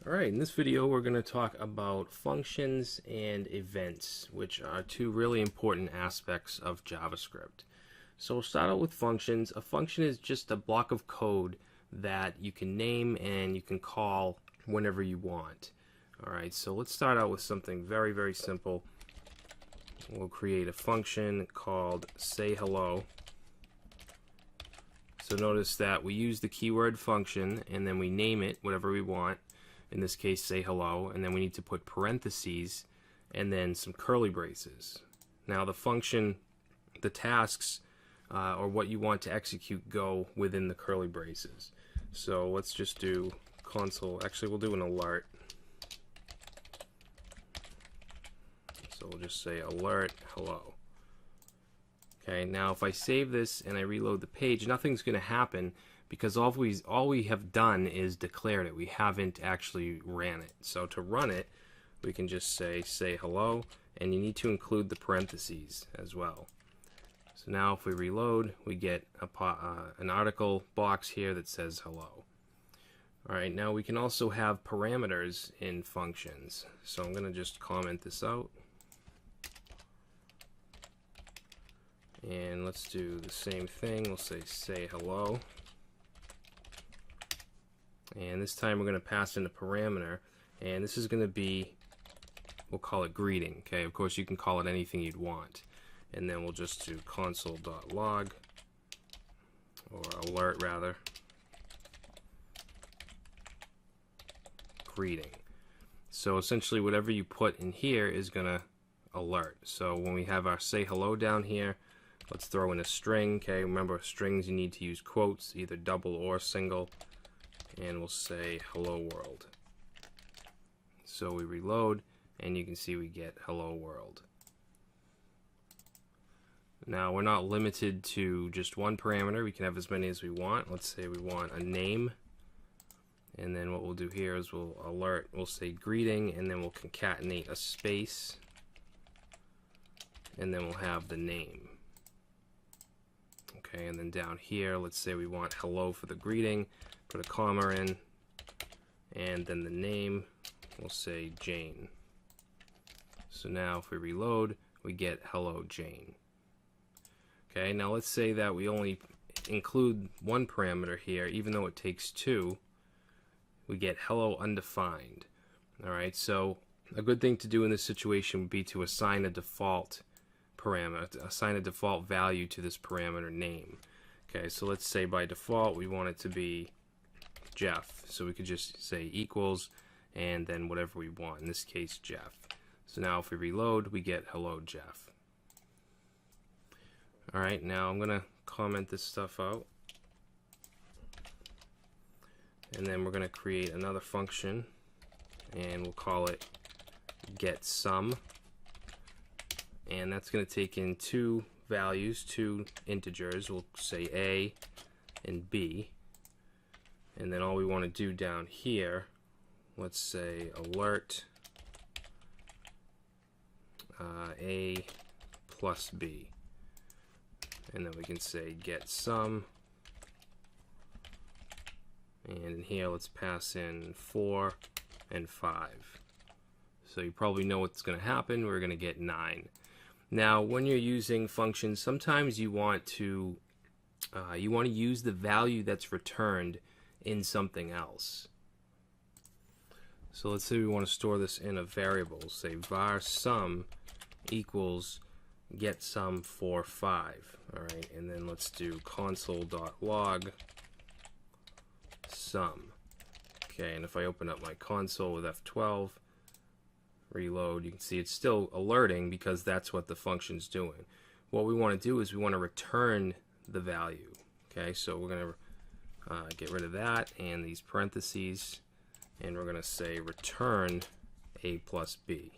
Alright, in this video we're going to talk about functions and events, which are two really important aspects of JavaScript. So we'll start out with functions. A function is just a block of code that you can name and you can call whenever you want. Alright, so let's start out with something very simple. We'll create a function called sayHello. So notice that we use the keyword function and then we name it whatever we want. In this case, say hello, and then we need to put parentheses and then some curly braces. Now the function, the tasks, or what you want to execute go within the curly braces. So let's just do console. Actually, we'll do an alert. So we'll just say alert hello. Okay, now if I save this and I reload the page, nothing's going to happen because all we have done is declared it. We haven't actually ran it. So to run it, we can just say hello, and you need to include the parentheses as well. So now if we reload, we get an article box here that says hello. Alright, now we can also have parameters in functions. So I'm going to just comment this out. And let's do the same thing. We'll say hello. And this time we're going to pass in a parameter. And this is going to be, we'll call it greeting. Okay, of course you can call it anything you'd want. And then we'll just do console.log, or alert rather, greeting. So essentially whatever you put in here is going to alert. So when we have our say hello down here, let's throw in a string. Okay, remember strings you need to use quotes, either double or single, and we'll say hello world. So we reload and you can see we get hello world. Now we're not limited to just one parameter, we can have as many as we want. Let's say we want a name, and then what we'll do here is we'll alert, we'll say greeting, and then we'll concatenate a space, and then we'll have the name. Okay, and then down here, let's say we want hello for the greeting, put a comma in, and then the name, we'll say Jane. So now if we reload, we get hello Jane. Okay, now let's say that we only include one parameter here, even though it takes two, we get hello undefined. Alright, so a good thing to do in this situation would be to assign a default parameter, assign a default value to this parameter name. Okay, so let's say by default we want it to be Jeff, so we could just say equals and then whatever we want, in this case Jeff. So now if we reload, we get hello Jeff. Alright, now I'm gonna comment this stuff out, and then we're gonna create another function and we'll call it getSum. And that's going to take in two values, two integers. We'll say A and B. And then all we want to do down here, let's say alert A plus B. And then we can say getSum. And in here, let's pass in 4 and 5. So you probably know what's going to happen. We're going to get 9. Now, when you're using functions, sometimes you want to use the value that's returned in something else. So let's say we want to store this in a variable. Say var sum equals getSum for 5. All right, and then let's do console.log sum. Okay, and if I open up my console with F12. Reload, you can see it's still alerting because that's what the function's doing. What we want to do is we want to return the value. Okay, so we're going to get rid of that and these parentheses, and we're going to say return A plus B.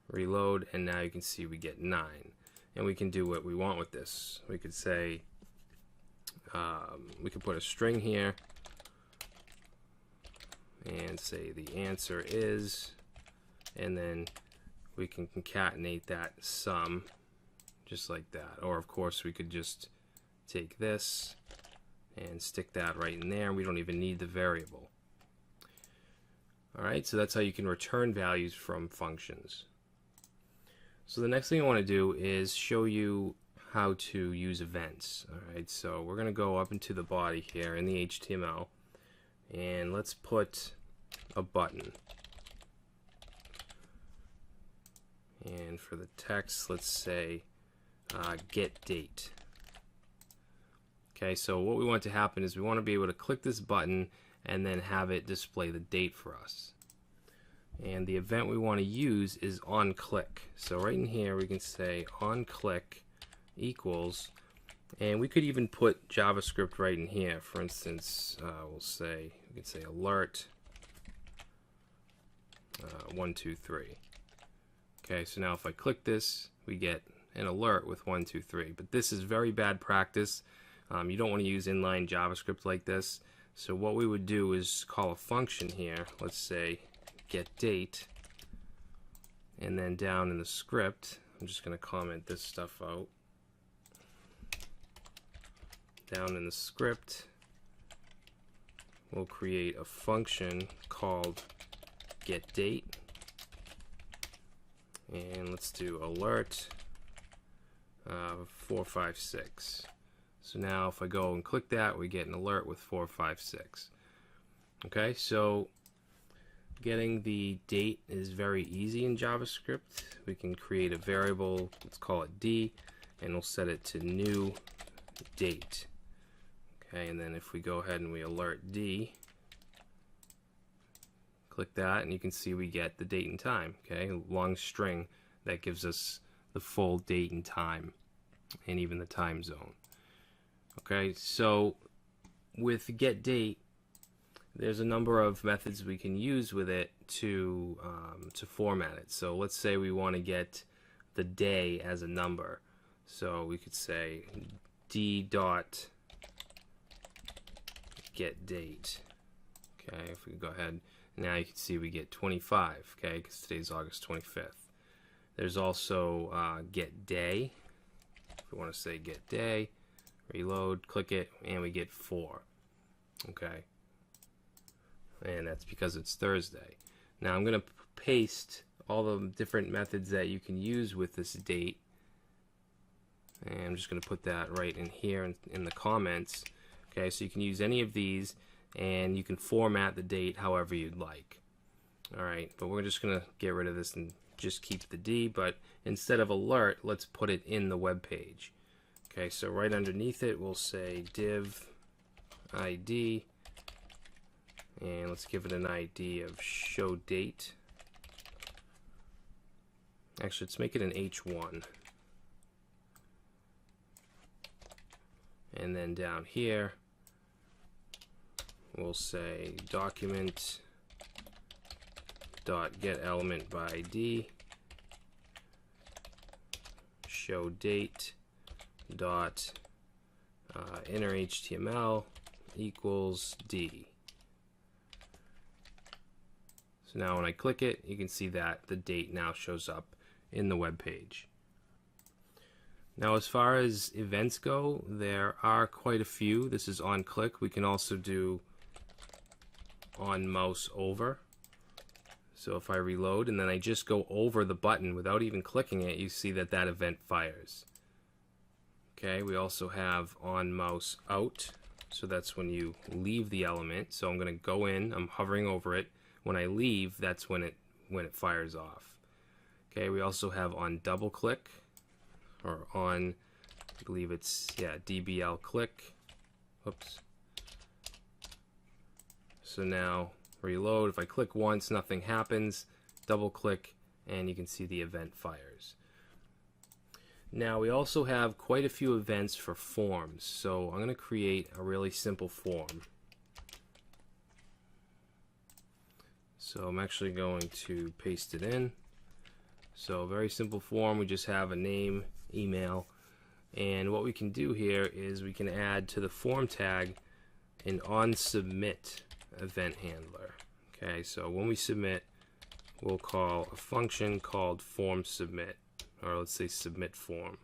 Reload, and now you can see we get 9. And we can do what we want with this. We could say, we could put a string here and say the answer is, and then we can concatenate that sum just like that. Or of course we could just take this and stick that right in there. We don't even need the variable. Alright, so that's how you can return values from functions. So the next thing I want to do is show you how to use events. Alright, so we're going to go up into the body here in the HTML, and let's put a button. And for the text, let's say get date. Okay, so what we want to happen is we want to be able to click this button and then have it display the date for us. And the event we want to use is onClick. So right in here we can say onClick equals, and we could even put JavaScript right in here. For instance, we can say alert 1 2 3. Okay, so now if I click this, we get an alert with 1 2 3. But this is very bad practice. You don't want to use inline JavaScript like this. So what we would do is call a function here. Let's say get date, and then down in the script, I'm just going to comment this stuff out. Down in the script, we'll create a function called get date, and let's do alert 456. So now if I go and click that, we get an alert with 456. Okay, so getting the date is very easy in JavaScript. We can create a variable, let's call it D, and we'll set it to new date. Okay, and then if we go ahead and we alert D, click that, and you can see we get the date and time. Okay, a long string that gives us the full date and time, and even the time zone. Okay, so with getDate, there's a number of methods we can use with it to format it. So let's say we want to get the day as a number. So we could say d.getDate. Okay, if we go ahead, now you can see we get 25. Okay, because today's August 25th. There's also getDay. If we want to say getDay, reload, click it, and we get 4. Okay, and that's because it's Thursday. Now I'm going to paste all the different methods that you can use with this date, and I'm just going to put that right in here in the comments. Okay, so you can use any of these, and you can format the date however you'd like. Alright, but we're just going to get rid of this and just keep the D, but instead of alert, let's put it in the web page. Okay, so right underneath it, we'll say div ID, and let's give it an ID of show date. Actually, let's make it an H1. And then down here, we'll say document dot get element by ID, show date dot inner HTML equals D. So now when I click it, you can see that the date now shows up in the web page. Now as far as events go, there are quite a few. This is on click. We can also do on mouse over. So if I reload and then I just go over the button without even clicking it, you see that that event fires. Okay, we also have on mouse out. So that's when you leave the element. So I'm going to go in, I'm hovering over it. When I leave, that's when it fires off. Okay, we also have on double click, or on, I believe it's, yeah, DBL click. Oops. So now reload, if I click once, nothing happens. Double click, and you can see the event fires. Now we also have quite a few events for forms. So I'm going to create a really simple form. So I'm actually going to paste it in. So a very simple form, we just have a name, email, and what we can do here is we can add to the form tag an onSubmit event handler. Okay, so when we submit, we'll call a function called formSubmit, or let's say submit form.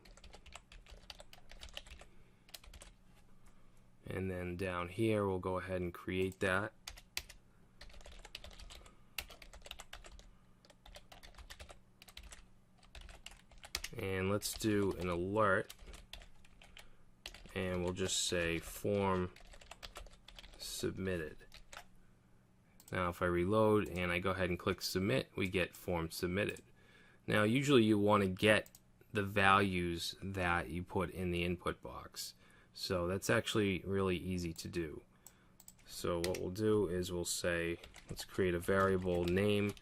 And then down here, we'll go ahead and create that. And let's do an alert, and we'll just say form submitted. Now if I reload and I go ahead and click submit, we get form submitted. Now usually you want to get the values that you put in the input box. So that's actually really easy to do. So what we'll do is we'll say, let's create a variable name,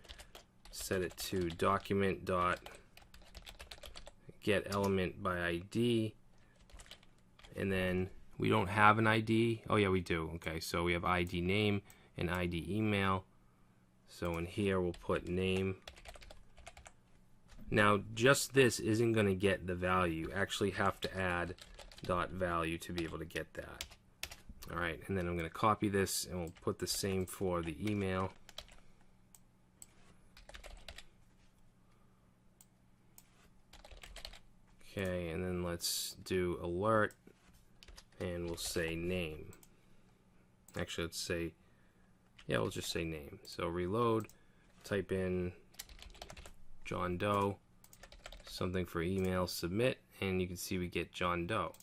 set it to document.getElementById, and then we don't have an ID. Oh yeah, we do. Okay, so we have ID name and ID email. So in here we'll put name. Now just this isn't going to get the value. You actually have to add .value to be able to get that. Alright, and then I'm going to copy this and we'll put the same for the email. Okay, and then let's do alert, and we'll say name. Actually, let's say, yeah, we'll just say name. So reload, type in John Doe, something for email, submit, and you can see we get John Doe.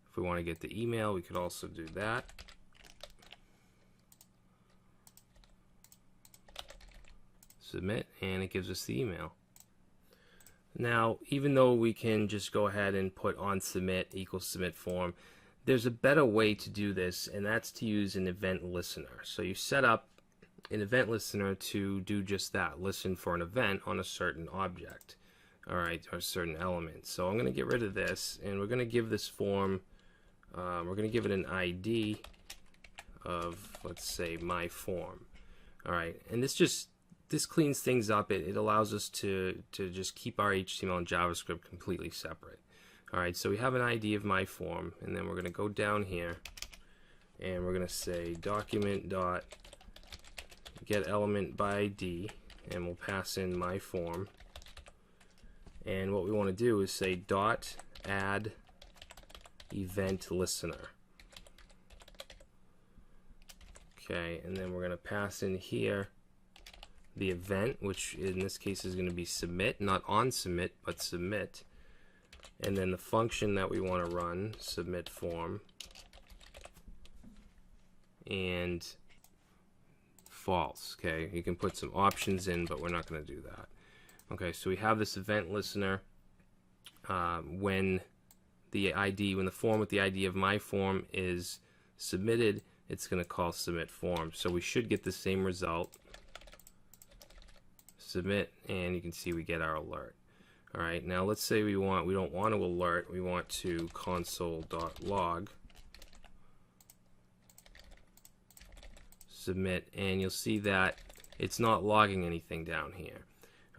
If we want to get the email, we could also do that. Submit, and it gives us the email. Now, even though we can just go ahead and put on submit equals submit form, there's a better way to do this, and that's to use an event listener. So you set up an event listener to do just that, listen for an event on a certain object, all right, or a certain element. So I'm going to get rid of this, and we're going to give this form, we're going to give it an ID of, let's say, my form. All right, and this cleans things up. It allows us to just keep our HTML and JavaScript completely separate. All right, so we have an ID of my form, and then we're going to go down here, and we're going to say document.getElementById, and we'll pass in my form. And what we want to do is say .add event listener. Okay, and then we're going to pass in here the event, which in this case is going to be submit, not on submit, but submit. And then the function that we want to run, submit form, and false. Okay, you can put some options in, but we're not going to do that. Okay, so we have this event listener. When the form with the ID of my form is submitted, it's going to call submit form. So we should get the same result. Submit, and you can see we get our alert. All right, now let's say we don't want to alert, we want to console.log, submit, and you'll see that it's not logging anything down here.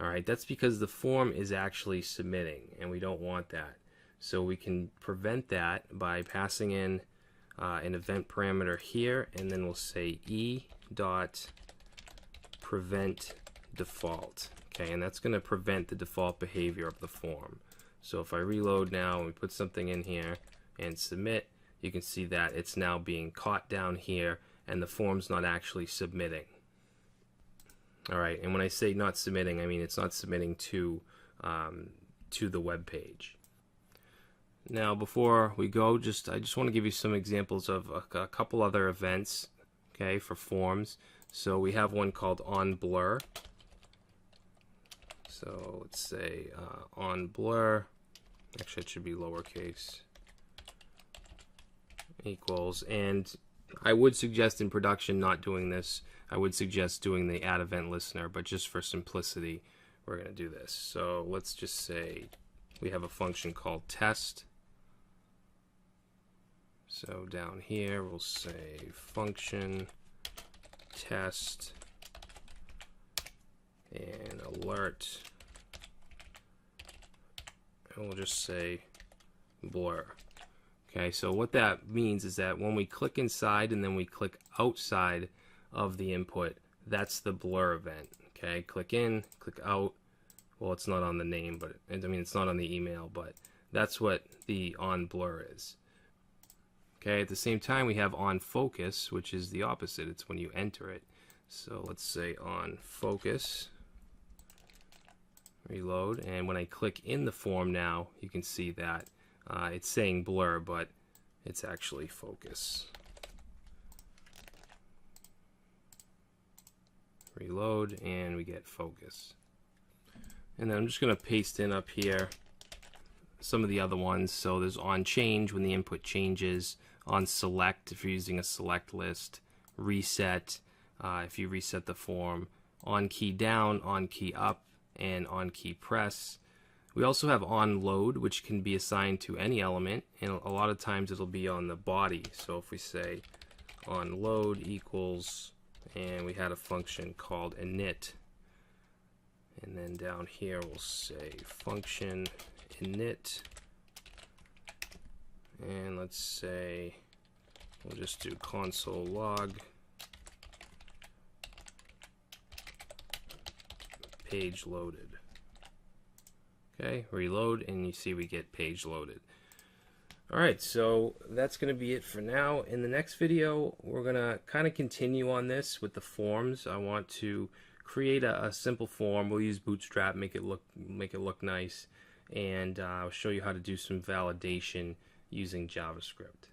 All right, that's because the form is actually submitting, and we don't want that. So we can prevent that by passing in an event parameter here, and then we'll say e.prevent default. Okay, and that's going to prevent the default behavior of the form. So if I reload now and we put something in here and submit, you can see that it's now being caught down here and the form's not actually submitting. Alright, and when I say not submitting, I mean it's not submitting to the web page. Now before we go, I just want to give you some examples of a couple other events, okay, for forms. So we have one called onBlur. So let's say onBlur, actually it should be lowercase, equals, and I would suggest in production not doing this. I would suggest doing the add event listener, but just for simplicity, we're going to do this. So let's just say we have a function called test. So down here we'll say function test and alert, and we'll just say blur. Okay, so what that means is that when we click inside and then we click outside of the input, that's the blur event. Okay, click in, click out. Well, it's not on the name, but I mean it's not on the email, but that's what the on blur is. Okay, at the same time we have on focus, which is the opposite. It's when you enter it. So let's say on focus, reload, and when I click in the form now, you can see that it's saying blur, but it's actually focus. Reload, and we get focus. And then I'm just going to paste in up here some of the other ones. So there's on change when the input changes, on select if you're using a select list, reset if you reset the form, on key down, on key up, and on key press. We also have on load, which can be assigned to any element, and a lot of times it'll be on the body. So if we say on load equals, and we had a function called init, and then down here we'll say function init, and let's say we'll just do console log page loaded. Okay, reload, and you see we get page loaded. Alright, so that's going to be it for now. In the next video, we're going to kind of continue on this with the forms. I want to create a simple form. We'll use Bootstrap, make it look nice, and I'll show you how to do some validation using JavaScript.